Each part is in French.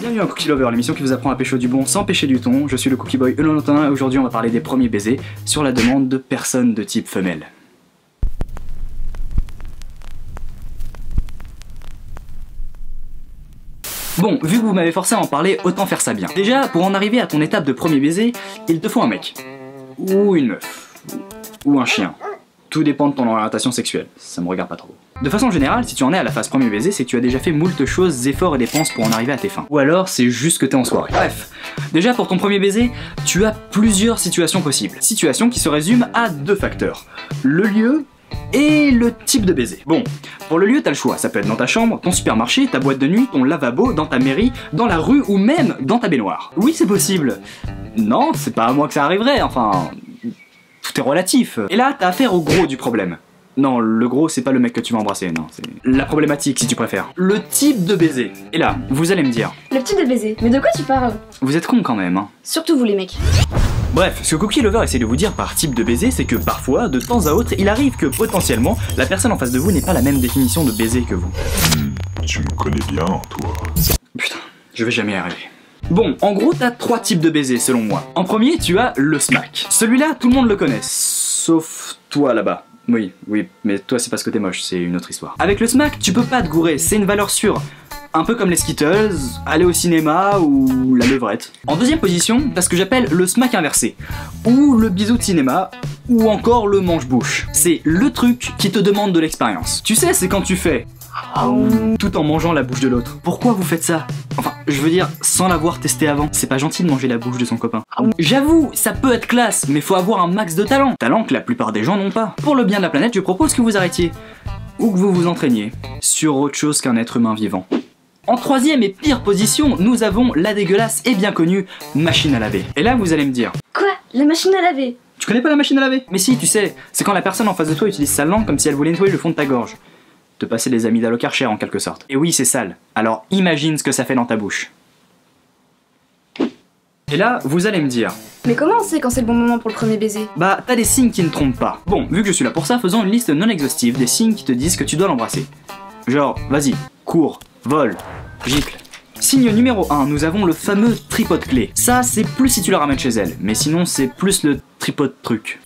Bienvenue à Cookie Lover, l'émission qui vous apprend à pécho du bon sans pécher du thon. Je suis le Cookie Boy Eulonotin et aujourd'hui on va parler des premiers baisers sur la demande de personnes de type femelle. Bon, vu que vous m'avez forcé à en parler, autant faire ça bien. Déjà, pour en arriver à ton étape de premier baiser, il te faut un mec. Ou une meuf. Ou un chien. Tout dépend de ton orientation sexuelle, ça me regarde pas trop. De façon générale, si tu en es à la phase premier baiser, c'est que tu as déjà fait moult choses, efforts et dépenses pour en arriver à tes fins. Ou alors, c'est juste que t'es en soirée. Bref, déjà pour ton premier baiser, tu as plusieurs situations possibles. Situations qui se résument à deux facteurs. Le lieu et le type de baiser. Bon, pour le lieu, t'as le choix. Ça peut être dans ta chambre, ton supermarché, ta boîte de nuit, ton lavabo, dans ta mairie, dans la rue ou même dans ta baignoire. Oui, c'est possible. Non, c'est pas à moi que ça arriverait, enfin... Tout est relatif. Et là, t'as affaire au gros du problème. Non, le gros, c'est pas le mec que tu vas embrasser, non, c'est la problématique, si tu préfères. Le type de baiser. Et là, vous allez me dire... Le type de baiser? Mais de quoi tu parles? Vous êtes cons quand même, hein. Surtout vous les mecs. Bref, ce que Cookie Lover essaie de vous dire par type de baiser, c'est que parfois, de temps à autre, il arrive que potentiellement, la personne en face de vous n'ait pas la même définition de baiser que vous. Tu me connais bien, toi. Putain, je vais jamais y arriver. Bon, en gros, t'as trois types de baisers selon moi. En premier, tu as le smack. Celui-là, tout le monde le connaît, sauf toi là-bas. Oui, mais toi c'est parce que t'es moche, c'est une autre histoire. Avec le smack, tu peux pas te gourer, c'est une valeur sûre. Un peu comme les Skittles, aller au cinéma ou la levrette. En deuxième position, t'as ce que j'appelle le smack inversé, ou le bisou de cinéma, ou encore le manche-bouche. C'est le truc qui te demande de l'expérience. Tu sais, c'est quand tu fais... tout en mangeant la bouche de l'autre. Pourquoi vous faites ça? Enfin, je veux dire, sans l'avoir testé avant. C'est pas gentil de manger la bouche de son copain. J'avoue, ça peut être classe, mais faut avoir un max de talent. Talent que la plupart des gens n'ont pas. Pour le bien de la planète, je propose que vous arrêtiez. Ou que vous vous entraîniez sur autre chose qu'un être humain vivant. En troisième et pire position, nous avons la dégueulasse et bien connue machine à laver. Et là, vous allez me dire... Quoi? La machine à laver? Tu connais pas la machine à laver? Mais si, tu sais, c'est quand la personne en face de toi utilise sa langue comme si elle voulait nettoyer le fond de ta gorge. Te passer les amygdales au Karcher en quelque sorte. Et oui, c'est sale. Alors imagine ce que ça fait dans ta bouche. Et là, vous allez me dire... Mais comment on sait quand c'est le bon moment pour le premier baiser? Bah, t'as des signes qui ne trompent pas. Bon, vu que je suis là pour ça, faisons une liste non exhaustive des signes qui te disent que tu dois l'embrasser. Genre, vas-y, cours, vole, gicle. Signe numéro 1, nous avons le fameux tripode clé. Ça, c'est plus si tu la ramènes chez elle, mais sinon c'est plus le tripode truc.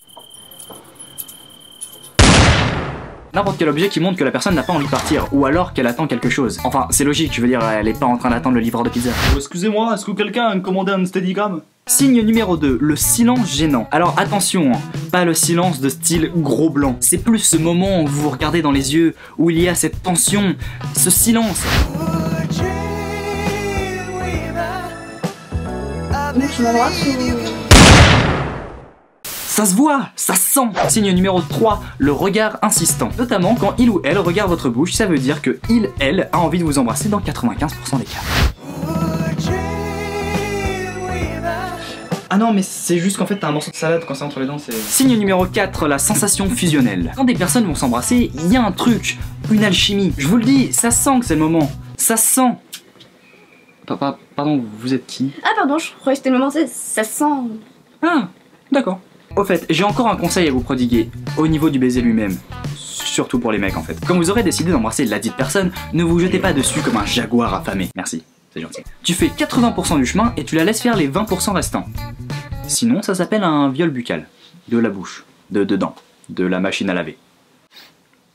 N'importe quel objet qui montre que la personne n'a pas envie de partir, ou alors qu'elle attend quelque chose. Enfin, c'est logique, je veux dire, elle est pas en train d'attendre le livreur de pizza. Excusez-moi, est-ce que quelqu'un a commandé un Steadicam? Signe numéro 2, le silence gênant. Alors attention, hein, pas le silence de style gros blanc. C'est plus ce moment où vous vous regardez dans les yeux, où il y a cette tension, ce silence. Donc tu m'embrasses ou... Ça se voit, ça se sent. Signe numéro 3, le regard insistant. Notamment quand il ou elle regarde votre bouche, ça veut dire que il, elle, a envie de vous embrasser dans 95% des cas. Ah non, mais c'est juste qu'en fait t'as un morceau de salade quand c'est entre les dents, c'est... Signe numéro 4, la sensation fusionnelle. Quand des personnes vont s'embrasser, il y a un truc, une alchimie. Je vous le dis, ça sent que c'est le moment. Ça se sent. Pardon, vous êtes qui? Ah pardon, je croyais que c'était le moment, ça sent... Ah, d'accord. Au fait, j'ai encore un conseil à vous prodiguer, au niveau du baiser lui-même. Surtout pour les mecs en fait. Quand vous aurez décidé d'embrasser la dite personne, ne vous jetez pas dessus comme un jaguar affamé. Merci, c'est gentil. Tu fais 80% du chemin et tu la laisses faire les 20% restants. Sinon, ça s'appelle un viol buccal. De la bouche, dedans, de la machine à laver.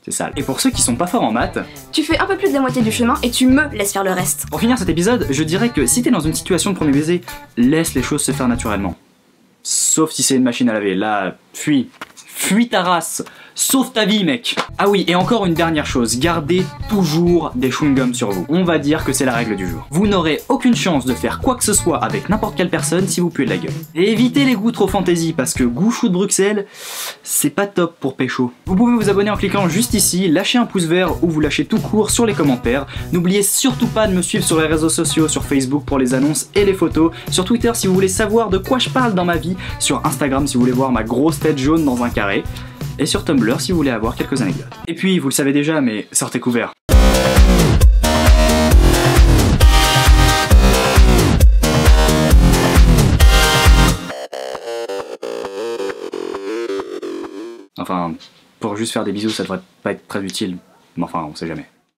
C'est sale. Et pour ceux qui sont pas forts en maths... Tu fais un peu plus de la moitié du chemin et tu me laisses faire le reste. Pour finir cet épisode, je dirais que si t'es dans une situation de premier baiser, laisse les choses se faire naturellement. Sauf si c'est une machine à laver, là, fuis. Fuis ta race. Sauve ta vie, mec. Ah oui, et encore une dernière chose, gardez toujours des chewing-gums sur vous. On va dire que c'est la règle du jour. Vous n'aurez aucune chance de faire quoi que ce soit avec n'importe quelle personne si vous puez de la gueule. Et évitez les goûts trop fantaisie, parce que goût chou de Bruxelles, c'est pas top pour pécho. Vous pouvez vous abonner en cliquant juste ici, lâcher un pouce vert ou vous lâchez tout court sur les commentaires. N'oubliez surtout pas de me suivre sur les réseaux sociaux, sur Facebook pour les annonces et les photos, sur Twitter si vous voulez savoir de quoi je parle dans ma vie, sur Instagram si vous voulez voir ma grosse tête jaune dans un carré, et sur Tumblr si vous voulez avoir quelques anecdotes. Et puis, vous le savez déjà, mais sortez couverts. Enfin, pour juste faire des bisous, ça devrait pas être très utile, mais enfin, on sait jamais.